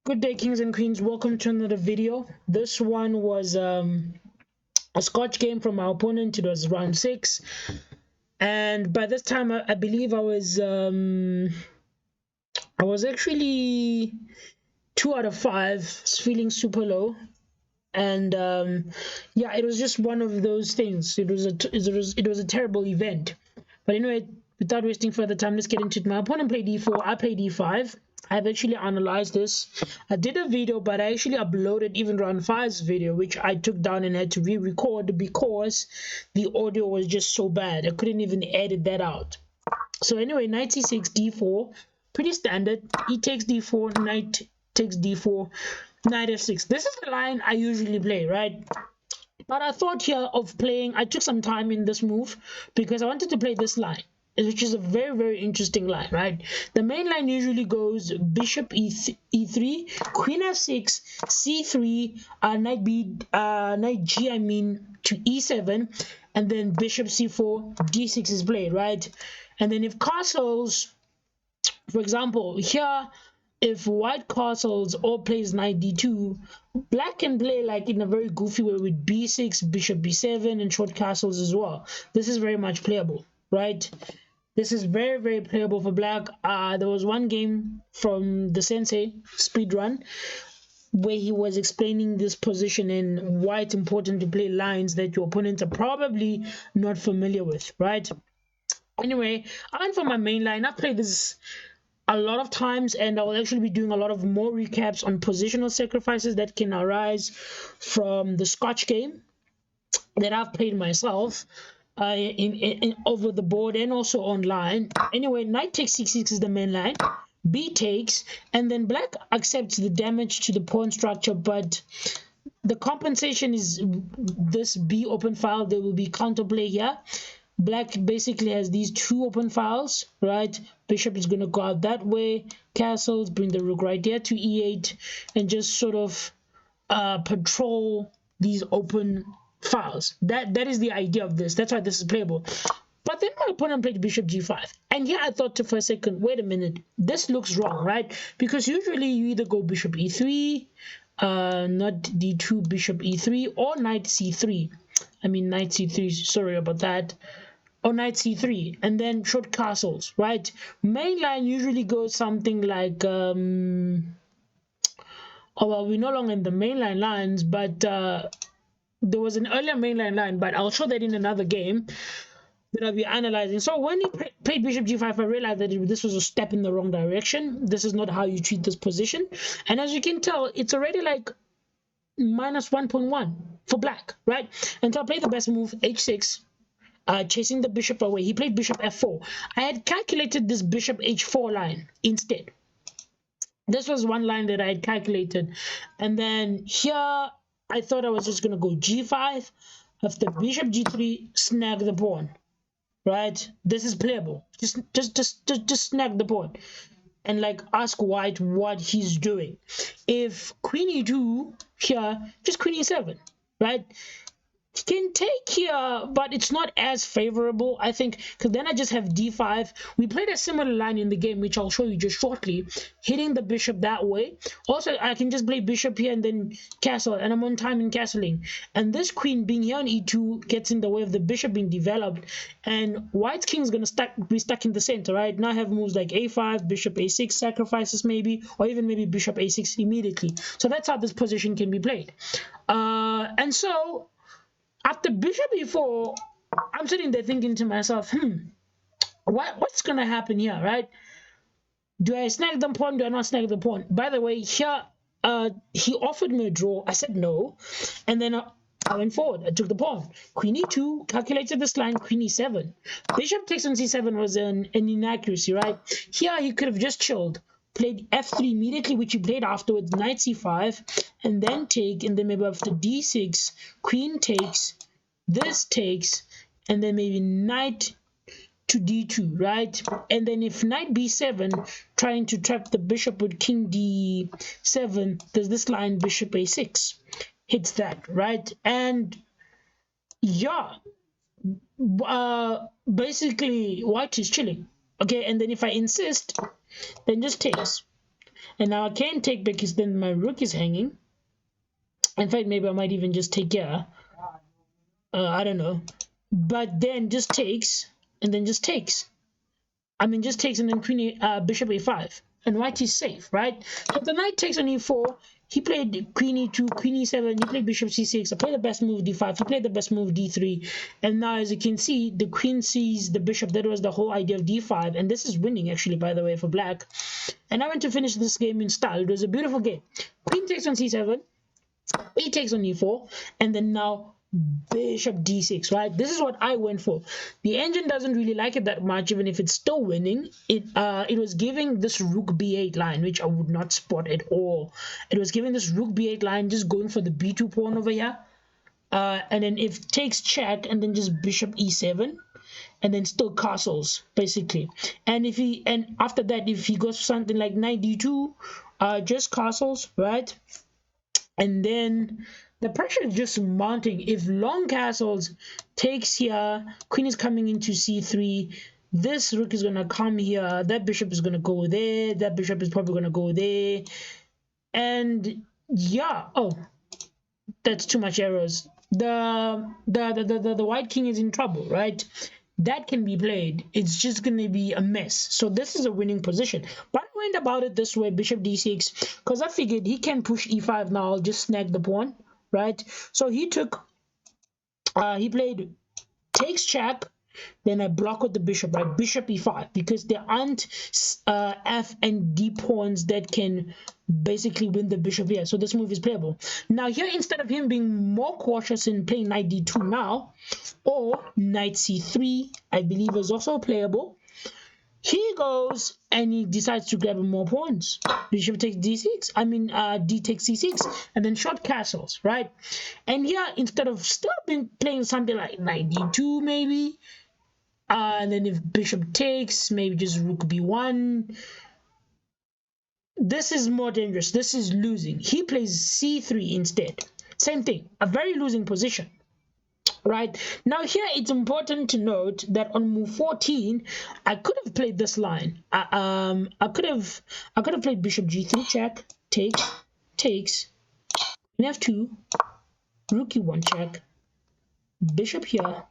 Good day, kings and queens. Welcome to another video. This one was a Scotch game from our opponent. It was round six, and by this time, I believe I was actually 2 out of 5, feeling super low, and yeah, it was just one of those things. It was a terrible event. But anyway, without wasting further time, let's get into it. My opponent played d4, I played d5. I've actually analyzed this. I did a video, but I actually uploaded even round five's video, which I took down and had to re-record because the audio was just so bad. I couldn't even edit that out. So anyway, knight c6, d4, pretty standard. E takes d4, knight takes d4, knight f6. This is the line I usually play, right? But I thought here of playing, I took some time in this move because I wanted to play this line, which is a very, very interesting line, right? The main line usually goes bishop e3, queen f6, c3, knight g, to e7, and then bishop c4, d6 is played, right? And then if castles, for example, here, if white castles or plays knight d2, black can play like in a very goofy way with b6, bishop b7, and short castles as well. This is very much playable, right? This is very, very playable for black. There was one game from the sensei speedrun where he was explaining this position and why it's important to play lines that your opponents are probably not familiar with, right? Anyway, I went for my main line. I've played this a lot of times, and I'll actually be doing a lot of more recaps on positional sacrifices that can arise from the Scotch game that I've played myself in over the board and also online. Anyway, knight takes c6 is the main line. B takes, and then black accepts the damage to the pawn structure, but the compensation is this B open file. There will be counterplay here. Black basically has these two open files, right? Bishop is going to go out that way, castles, bring the rook right there to e8, and just sort of patrol these open files. That is the idea of this. That's why this is playable. But then my opponent played bishop g5, and here I thought for a second, wait a minute, this looks wrong, right? Because usually you either go bishop e3, not d2, bishop e3, or knight c3. Knight c3, sorry about that, or knight c3, and then short castles, right? Main line usually goes something like oh well, we're no longer in the mainline lines, but there was an earlier mainline line, but I'll show that in another game that I'll be analyzing. So when he played bishop g5, I realized that this was a step in the wrong direction. This is not how you treat this position, and as you can tell, it's already like minus 1.1 for black, right? And so I played the best move, h6, chasing the bishop away. He played bishop f4. I had calculated this bishop h4 line instead. This was one line that I had calculated. And then here, I thought I was just going to go g5. After bishop g3, snag the pawn, right? This is playable. Just snag the pawn. And like ask white what he's doing. If queen e2 here, just queen e7, right? Can take here, but it's not as favorable, I think, because then I just have d5. We played a similar line in the game, which I'll show you just shortly, hitting the bishop that way. Also, I can just play bishop here and then castle, and I'm on time in castling. And this queen being here on e2 gets in the way of the bishop being developed, and white's king is going to be stuck in the center, right? Now I have moves like a5, bishop a6, sacrifices maybe, or even maybe bishop a6 immediately. So that's how this position can be played. And so after bishop e4, I'm sitting there thinking to myself, what's going to happen here, right? Do I snag the pawn? Do I not snag the pawn? By the way, here, he offered me a draw. I said no. And then I went forward. I took the pawn. Queen e2, calculated this line, queen e7. Bishop takes on c7 was an inaccuracy, right? Here, he could have just chilled. Played f3 immediately, which he played afterwards, knight c5, and then take, and then maybe after d6, queen takes, this takes, and then maybe knight to d2, right? And then if knight b7, trying to trap the bishop with king d7, there's this line bishop a6, hits that, right? And yeah, basically white is chilling. Okay, and then if I insist, then just takes. And now I can't take because then my rook is hanging. In fact, maybe I might even just take here. I don't know. But then just takes, and then just takes. I mean, just takes and then queen, bishop a5. And white is safe, right? So the knight takes on e4. He played queen e2, queen e7. He played bishop c6. I played the best move d5. He played the best move d3. And now, as you can see, the queen sees the bishop. That was the whole idea of d5. And this is winning, actually, by the way, for black. And I went to finish this game in style. It was a beautiful game. Queen takes on c7. He takes on e4. And then now bishop d6, right? This is what I went for. The engine doesn't really like it that much, even if it's still winning. It was giving this rook b8 line, which I would not spot at all. It was giving this rook b8 line, just going for the b2 pawn over here, and then if takes check, and then just bishop e7, and then still castles basically. And after that, if he goes something like knight d2, just castles, right? And then the pressure is just mounting. If long castles takes here, queen is coming into c3, this rook is going to come here, that bishop is going to go there, that bishop is probably going to go there, and yeah, oh, that's too much arrows. The white king is in trouble, right? That can be played. It's just going to be a mess. So this is a winning position. But I went about it this way, bishop d6, because I figured he can push e5 now. I'll just snag the pawn, right? So he played takes check, then I block with the bishop, right? Bishop e5, because there aren't f and d pawns that can basically win the bishop here. So this move is playable. Now here, instead of him being more cautious in playing knight d2 now, or knight c3, I believe is also playable, he goes and he decides to grab more pawns. Bishop takes d6, d takes c6, and then short castles, right? And here, instead of still playing something like knight d2 maybe, and then if bishop takes, maybe just rook b1. This is more dangerous. This is losing. He plays c3 instead. Same thing, a very losing position. Right now, here it's important to note that on move 14, I could have played this line. I could have played bishop g3 check, takes, f2, rook e1 check, bishop here,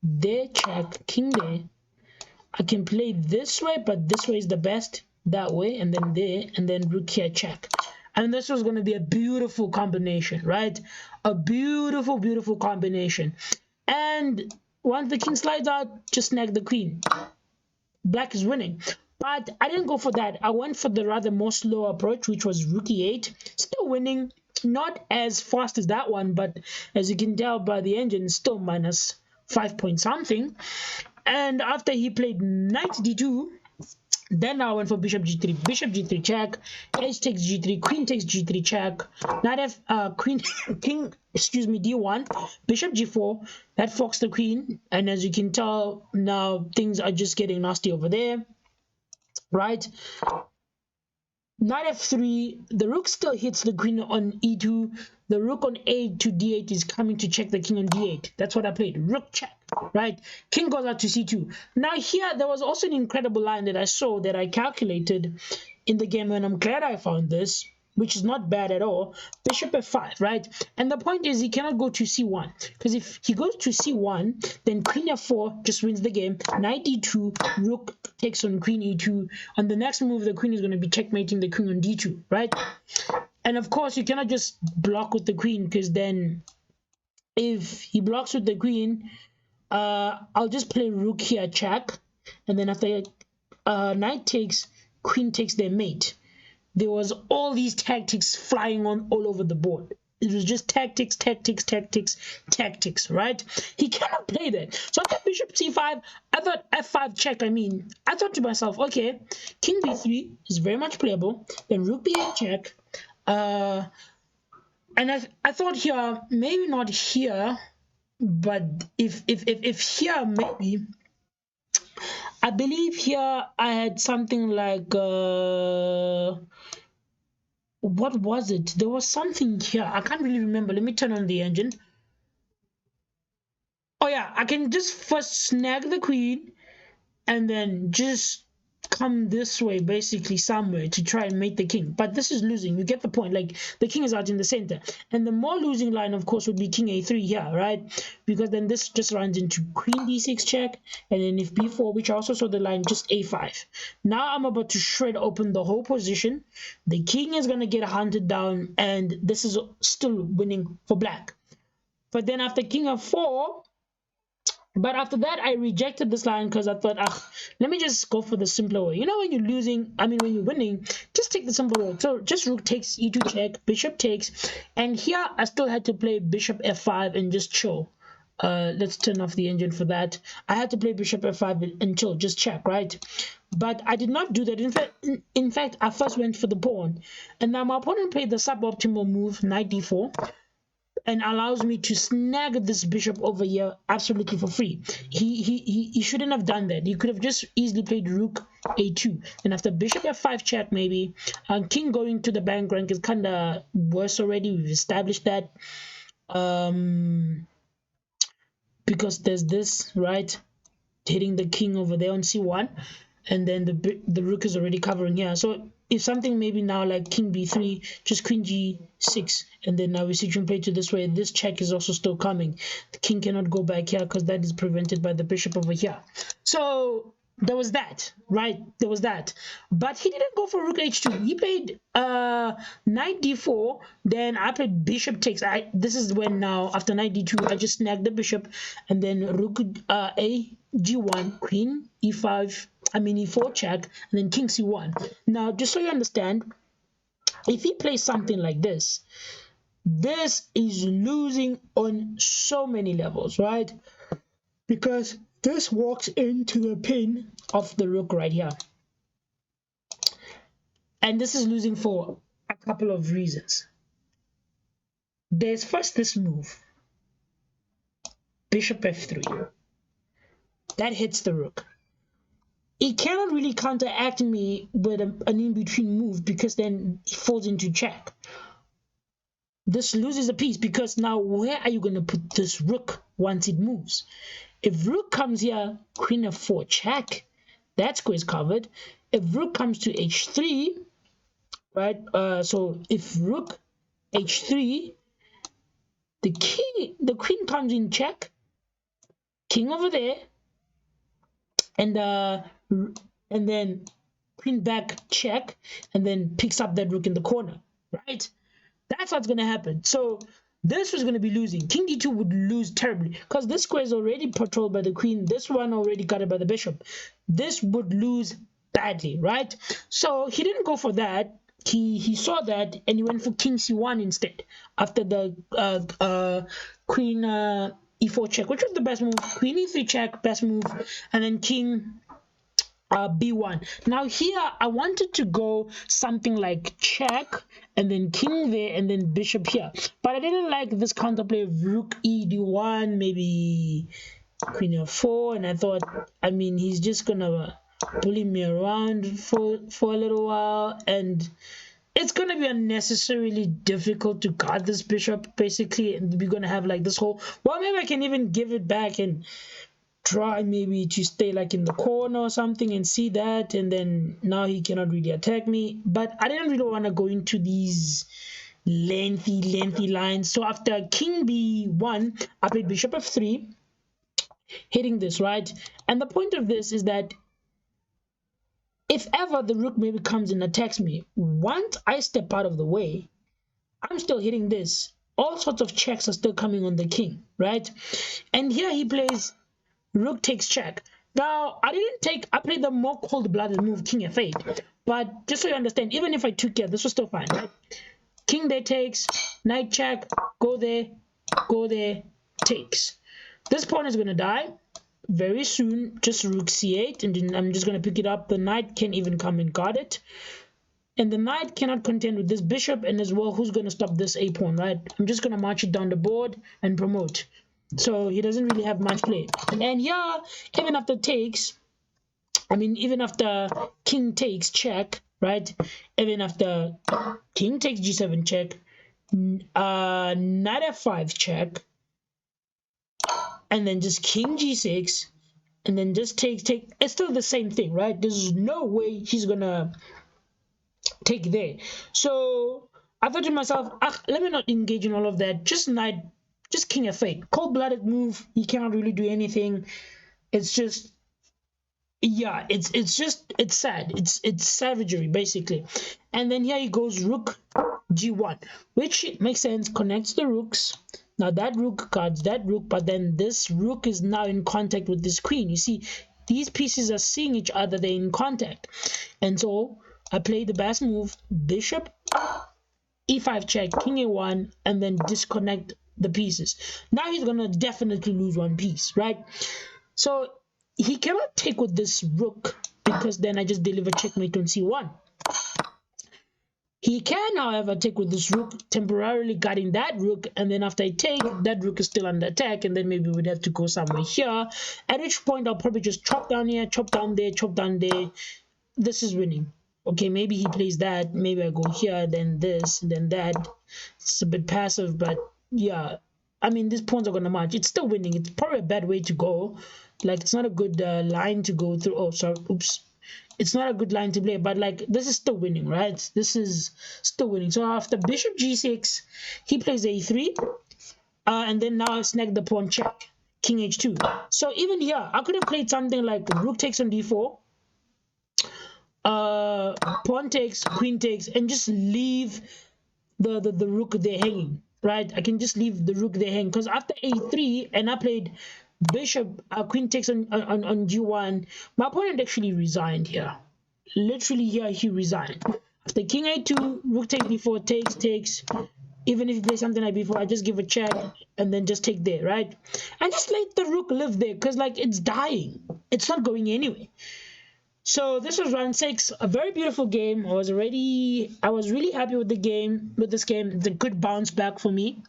there check, king there. I can play this way, but this way is the best. That way, and then there, and then rook here check. And this was going to be a beautiful combination, right? A beautiful, beautiful combination. And once the king slides out, just snag the queen. Black is winning. But I didn't go for that. I went for the rather more slow approach, which was rook e8. Still winning. Not as fast as that one, but as you can tell by the engine, still minus 5 point something. And after he played knight d2, then I went for bishop g3 check, h takes g3, queen takes g3 check, knight f, king, excuse me, d1, bishop g4, that forks the queen, and as you can tell, now things are just getting nasty over there, right? Knight f3, the rook still hits the queen on e2, the rook on a to d8 is coming to check the king on d8. That's what I played, rook check, right? King goes out to c2. Now here, there was also an incredible line that I saw that I calculated in the game, and I'm glad I found this, which is not bad at all. Bishop f5, right? And the point is he cannot go to c1, because if he goes to c1, then queen f4 just wins the game. Knight d2, rook takes on queen e2. On the next move, the queen is going to be checkmating the king on d2, right? And of course, you cannot just block with the queen, because then if he blocks with the queen, I'll just play rook here check, and then after knight takes, queen takes their mate. There was all these tactics flying on all over the board. It was just tactics, right? He cannot play that. So after bishop c5, I thought f5 check. I thought to myself, okay, king b3 is very much playable. Then rook b8 check. And I thought here, maybe not here, but if here, maybe. I believe here I had something like what was it? There was something here. I can't really remember. Let me turn on the engine. Oh yeah, I can just first snag the queen and then just come this way, basically somewhere, to try and mate the king. But this is losing. You get the point. Like, the king is out in the center, and the more losing line, of course, would be king a3 here, right? Because then this just runs into queen d6 check, and then if b4, which I also saw the line, just a5. Now I'm about to shred open the whole position. The king is gonna get hunted down, and this is still winning for black. But then after king f4, but after that, I rejected this line because I thought, let me just go for the simpler way. You know, when you're losing, I mean, when you're winning, just take the simple way. So just rook takes, e2 check, bishop takes. And here, I still had to play bishop f5 and just chill. Let's turn off the engine for that. I had to play bishop f5 and chill, just check, right? But I did not do that. In fact, I first went for the pawn. And now my opponent played the suboptimal move, knight d4. And allows me to snag this bishop over here absolutely for free. He shouldn't have done that. He could have just easily played rook a2, and after bishop f5 check, maybe king going to the bank rank is kind of worse already. We've established that, because there's this, right, hitting the king over there on c1, and then the rook is already covering here. So if something maybe now like king b3, just queen g6, and then now we see play to this way, this check is also still coming. The king cannot go back here because that is prevented by the bishop over here. So there was that, right? There was that. But he didn't go for rook h2. He played knight d4. Then I played bishop takes. This is when now, after knight d2, I just snagged the bishop, and then rook a g1, queen e5, e4 check, and then king c1. Now, just so you understand, if he plays something like this, this is losing on so many levels, right? Because this walks into the pin of the rook right here. And this is losing for a couple of reasons. There's first this move, bishop f3. That hits the rook. It cannot really counteract me with an in-between move, because then it falls into check. This loses a piece, because now where are you going to put this rook once it moves? If rook comes here, queen f4 check, that square is covered. If rook comes to h3, right? So if rook h3, the queen comes in check, king over there, and then queen back check, and then picks up that rook in the corner, right? That's what's going to happen. So this was going to be losing. King d2 would lose terribly, because this square is already patrolled by the queen. This one already got it by the bishop. This would lose badly, right? So he didn't go for that. He saw that, and he went for king c1 instead, after the queen e4 check, which was the best move. Queen e3 check, best move, and then king b1. Now here I wanted to go something like check, and then king there, and then bishop here, but I didn't like this counterplay of rook e d1, maybe queen f4, and I thought, he's just gonna bully me around for a little while, and it's gonna be unnecessarily difficult to guard this bishop, basically, and we're gonna have like this whole, well, maybe I can even give it back and try maybe to stay like in the corner or something and see that, and then now he cannot really attack me. But I didn't really want to go into these lengthy lines. So after king b1, I played bishop f3, hitting this, right? And the point of this is that if ever the rook maybe comes and attacks me, once I step out of the way, I'm still hitting this. All sorts of checks are still coming on the king, right? And here he plays rook takes check. Now, I played the more cold-blooded move, king f8. But just so you understand, even if I took here, this was still fine, right? King there takes, knight check, go there, takes. This pawn is going to die very soon, just rook c8, and then I'm just going to pick it up. The knight can even come and guard it. And the knight cannot contend with this bishop, and as well, who's going to stop this a pawn, right? I'm just going to march it down the board and promote. So he doesn't really have much play. And here, even after takes, even after king takes check, right? Even after king takes g7 check, knight f5 check, and then just king g6, and then just take. It's still the same thing, right? There's no way she's gonna take there. So I thought to myself, let me not engage in all of that. Just knight, just king f8. Cold-blooded move. He cannot really do anything. It's just, yeah, it's sad. It's savagery basically. And then here he goes rook g1, which makes sense. Connects the rooks. Now that rook guards that rook, but then this rook is now in contact with this queen. You see, these pieces are seeing each other. They're in contact, and so I play the best move: bishop e5 check, king a1, and then disconnect the pieces. Now he's gonna definitely lose one piece, right? So he cannot take with this rook because then I just deliver checkmate on c1. He can, however, take with this rook, temporarily guarding that rook, and then after I take, that rook is still under attack, and then maybe we'd have to go somewhere here, at which point I'll probably just chop down here, chop down there, chop down there. This is winning. Okay, maybe he plays that, maybe I go here, then this, then that. It's a bit passive, but yeah. I mean, these pawns are going to march. It's still winning. It's probably a bad way to go. Like, it's not a good line to go through. Oh, sorry. Oops. It's not a good line to play, but like, this is still winning, right? This is still winning. So after bishop g6, he plays a3. And then now I snag the pawn check. King h2. So even here, I could have played something like rook takes on d4. Pawn takes, queen takes, and just leave the rook there hanging, right? I can just leave the rook there hanging, because after a3 and I played bishop queen takes on g1, my opponent actually resigned here. Literally here he resigned. After king a2, rook takes b4, takes. Even if you play something like before, I just give a check and then just take there, right? And just let the rook live there, because like, it's dying, it's not going anywhere. So this was round 6, a very beautiful game. I was really happy with this game. It's a good bounce back for me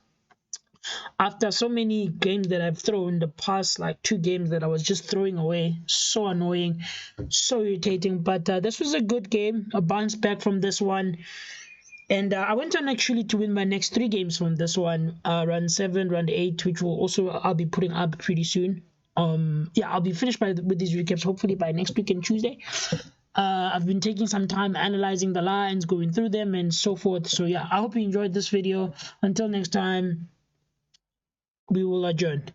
after so many games that I've thrown, the past like 2 games that I was just throwing away. So annoying, so irritating. But this was a good game, a bounce back from this one. And I went on actually to win my next 3 games from this one, round 7, round 8, which will also I'll be putting up pretty soon. Yeah, I'll be finished with these recaps hopefully by next week and Tuesday. I've been taking some time analyzing the lines, going through them and so forth. So yeah, I hope you enjoyed this video. Until next time, we will adjourn.